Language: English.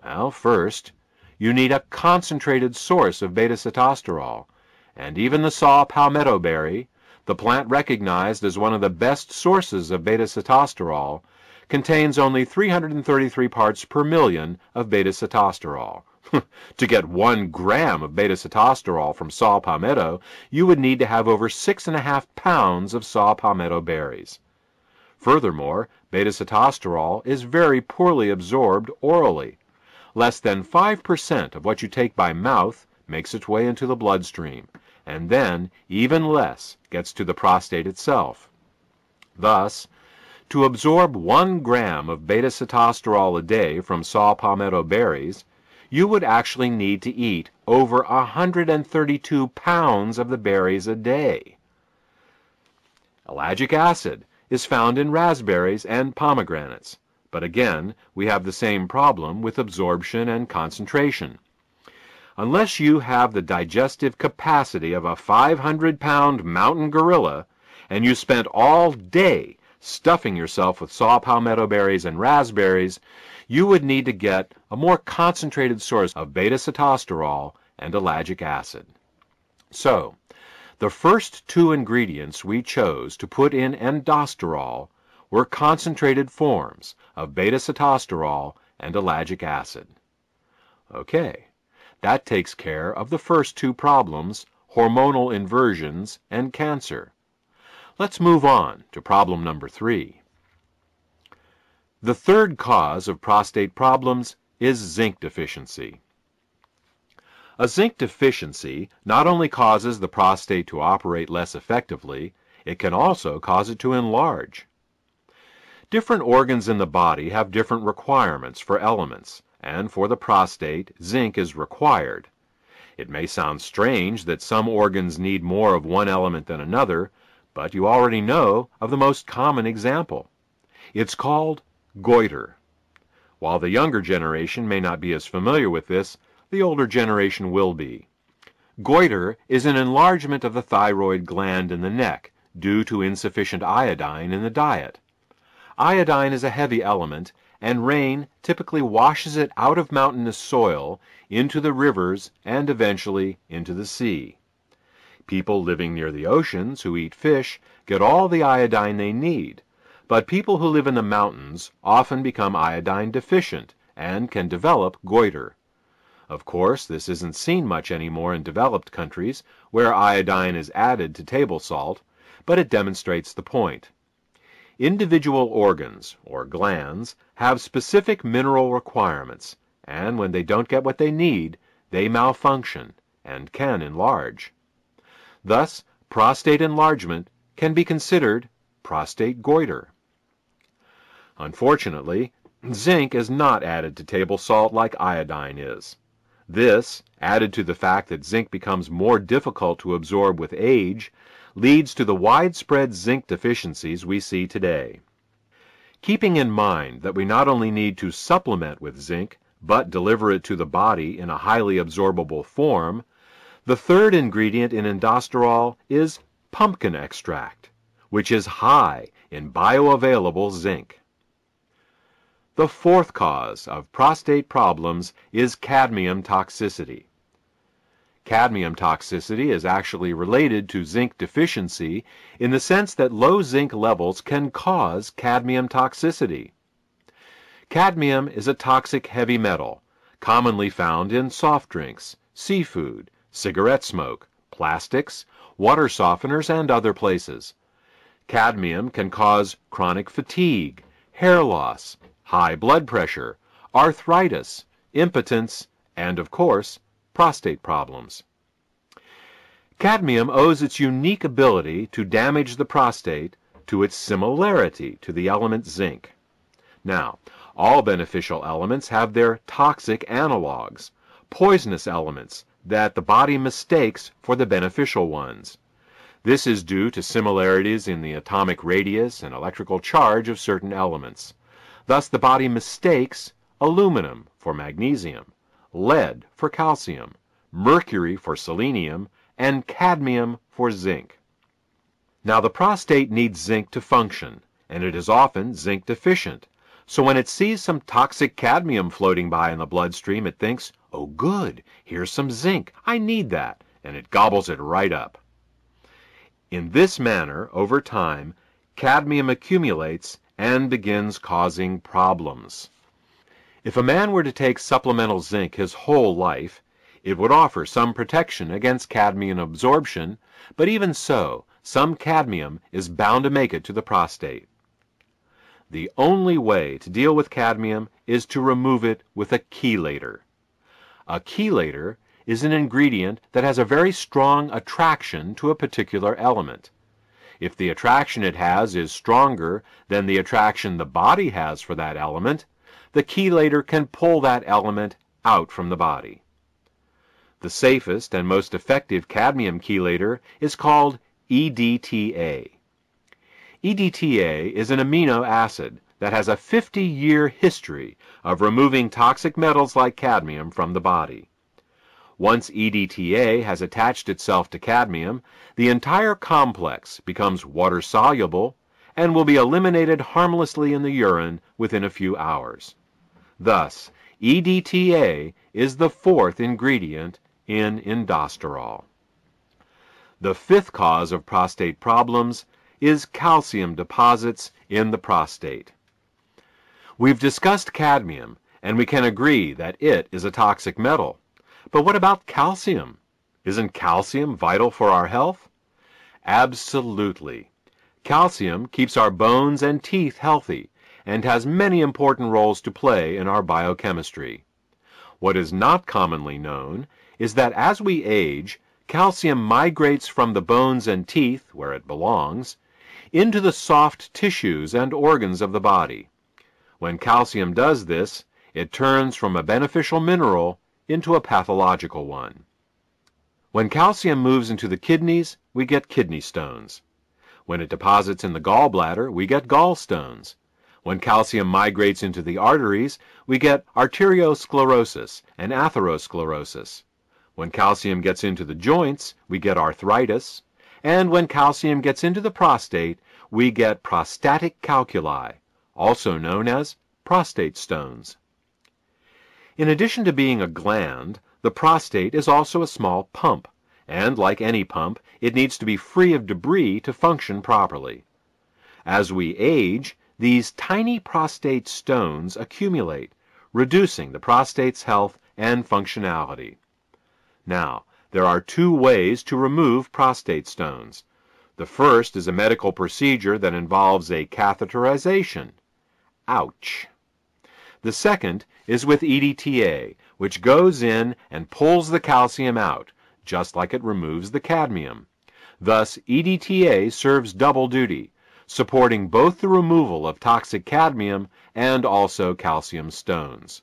Well, first, you need a concentrated source of beta-sitosterol, and even the saw palmetto berry, the plant recognized as one of the best sources of beta-sitosterol, contains only 333 parts per million of beta-sitosterol. To get 1 gram of beta-sitosterol from saw palmetto, you would need to have over 6.5 pounds of saw palmetto berries. Furthermore, beta-sitosterol is very poorly absorbed orally. Less than 5% of what you take by mouth makes its way into the bloodstream, and then even less gets to the prostate itself. Thus, to absorb 1 gram of beta-sitosterol a day from saw palmetto berries, you would actually need to eat over 132 pounds of the berries a day. Ellagic acid is found in raspberries and pomegranates, but again, we have the same problem with absorption and concentration. Unless you have the digestive capacity of a 500-pound mountain gorilla, and you spent all day stuffing yourself with saw palmetto berries and raspberries, you would need to get a more concentrated source of beta-sitosterol and ellagic acid. So, the first 2 ingredients we chose to put in endosterol were concentrated forms of beta-sitosterol and ellagic acid. Okay, that takes care of the first 2 problems, hormonal inversions and cancer. Let's move on to problem number 3. The third cause of prostate problems is zinc deficiency. A zinc deficiency not only causes the prostate to operate less effectively, it can also cause it to enlarge. Different organs in the body have different requirements for elements, and for the prostate, zinc is required. It may sound strange that some organs need more of one element than another, but you already know of the most common example. It's called goiter. While the younger generation may not be as familiar with this, the older generation will be. Goiter is an enlargement of the thyroid gland in the neck due to insufficient iodine in the diet. Iodine is a heavy element, and rain typically washes it out of mountainous soil into the rivers and eventually into the sea. People living near the oceans who eat fish get all the iodine they need, but people who live in the mountains often become iodine deficient and can develop goiter. Of course, this isn't seen much anymore in developed countries where iodine is added to table salt, but it demonstrates the point. Individual organs, or glands, have specific mineral requirements, and when they don't get what they need, they malfunction and can enlarge. Thus, prostate enlargement can be considered prostate goiter. Unfortunately, zinc is not added to table salt like iodine is. This, added to the fact that zinc becomes more difficult to absorb with age, leads to the widespread zinc deficiencies we see today. Keeping in mind that we not only need to supplement with zinc, but deliver it to the body in a highly absorbable form, the third ingredient in endosterol is pumpkin extract, which is high in bioavailable zinc. The fourth cause of prostate problems is cadmium toxicity. Cadmium toxicity is actually related to zinc deficiency in the sense that low zinc levels can cause cadmium toxicity. Cadmium is a toxic heavy metal, commonly found in soft drinks, seafood, cigarette smoke, plastics, water softeners, and other places. Cadmium can cause chronic fatigue, hair loss, high blood pressure, arthritis, impotence, and of course, prostate problems. Cadmium owes its unique ability to damage the prostate to its similarity to the element zinc. Now, all beneficial elements have their toxic analogs, poisonous elements that the body mistakes for the beneficial ones. This is due to similarities in the atomic radius and electrical charge of certain elements. Thus, the body mistakes aluminum for magnesium, lead for calcium, mercury for selenium, and cadmium for zinc. Now, the prostate needs zinc to function, and it is often zinc deficient, So when it sees some toxic cadmium floating by in the bloodstream, it thinks, oh good, here's some zinc, I need that, and it gobbles it right up. In this manner, over time, cadmium accumulates and begins causing problems. If a man were to take supplemental zinc his whole life, it would offer some protection against cadmium absorption, but even so, some cadmium is bound to make it to the prostate. The only way to deal with cadmium is to remove it with a chelator. A chelator is an ingredient that has a very strong attraction to a particular element. If the attraction it has is stronger than the attraction the body has for that element, the chelator can pull that element out from the body. The safest and most effective cadmium chelator is called EDTA. EDTA is an amino acid that has a 50-year history of removing toxic metals like cadmium from the body. Once EDTA has attached itself to cadmium, the entire complex becomes water-soluble and will be eliminated harmlessly in the urine within a few hours. Thus, EDTA is the fourth ingredient in indosterol. The fifth cause of prostate problems is calcium deposits in the prostate. We've discussed cadmium, and we can agree that it is a toxic metal. But what about calcium? Isn't calcium vital for our health? Absolutely. Calcium keeps our bones and teeth healthy and has many important roles to play in our biochemistry. What is not commonly known is that as we age, calcium migrates from the bones and teeth, where it belongs, into the soft tissues and organs of the body. When calcium does this, it turns from a beneficial mineral into a pathological one. When calcium moves into the kidneys, we get kidney stones. When it deposits in the gallbladder, we get gallstones. When calcium migrates into the arteries, we get arteriosclerosis and atherosclerosis. When calcium gets into the joints, we get arthritis. And when calcium gets into the prostate, we get prostatic calculi, also known as prostate stones. In addition to being a gland, the prostate is also a small pump, and like any pump, it needs to be free of debris to function properly. As we age, these tiny prostate stones accumulate, reducing the prostate's health and functionality. Now, there are two ways to remove prostate stones. The first is a medical procedure that involves a catheterization. Ouch! The second is with EDTA, which goes in and pulls the calcium out, just like it removes the cadmium. Thus, EDTA serves double duty, supporting both the removal of toxic cadmium and also calcium stones.